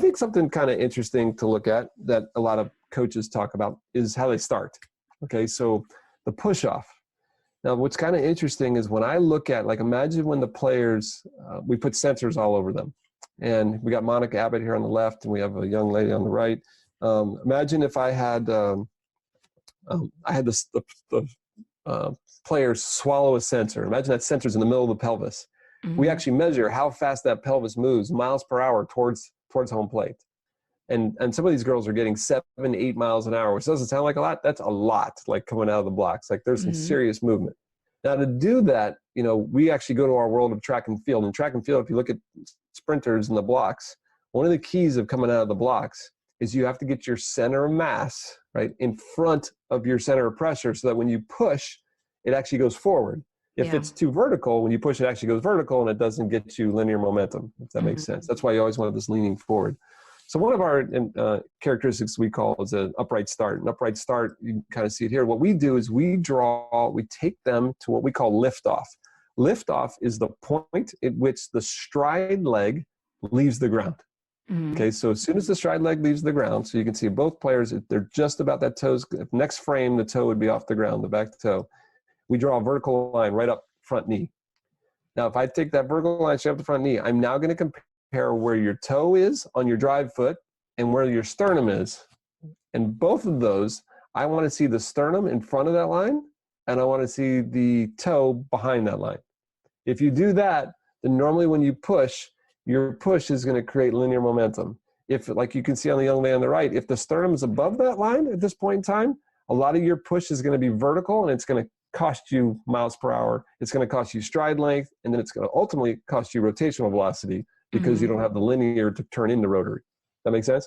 think something kind of interesting to look at that a lot of coaches talk about is how they start. Okay, so the push off. Now, what's kind of interesting is when I look at, like, imagine when the players, we put sensors all over them. And we got Monica Abbott here on the left, and we have a young lady on the right. Imagine if I had the players swallow a sensor. Imagine that sensor's in the middle of the pelvis. Mm-hmm. We actually measure how fast that pelvis moves, miles per hour towards home plate. And some of these girls are getting 7, 8 miles an hour, which doesn't sound like a lot. That's a lot, like coming out of the blocks. Like there's some serious movement. Now to do that, you know, we actually go to our world of track and field. And track and field, if you look at sprinters in the blocks, one of the keys of coming out of the blocks is you have to get your center of mass, right, in front of your center of pressure so that when you push, it actually goes forward. If it's too vertical, when you push, it actually goes vertical and it doesn't get you linear momentum, if that makes sense. That's why you always want this leaning forward. So one of our characteristics we call is an upright start. An upright start, you can kind of see it here. What we do is we take them to what we call liftoff. Liftoff is the point at which the stride leg leaves the ground. Okay, so as soon as the stride leg leaves the ground, so you can see both players, they're just about that toes. Next frame, the toe would be off the ground, the back toe. We draw a vertical line right up front knee. Now, if I take that vertical line straight up the front knee, I'm now going to compare where your toe is on your drive foot and where your sternum is. And both of those, I want to see the sternum in front of that line, and I want to see the toe behind that line. If you do that, then normally when you push, your push is going to create linear momentum. If, like you can see on the young man on the right, if the sternum is above that line at this point in time, a lot of your push is going to be vertical, and it's going to cost you miles per hour. It's going to cost you stride length, and then it's going to ultimately cost you rotational velocity because you don't have the linear to turn into rotary. That make sense?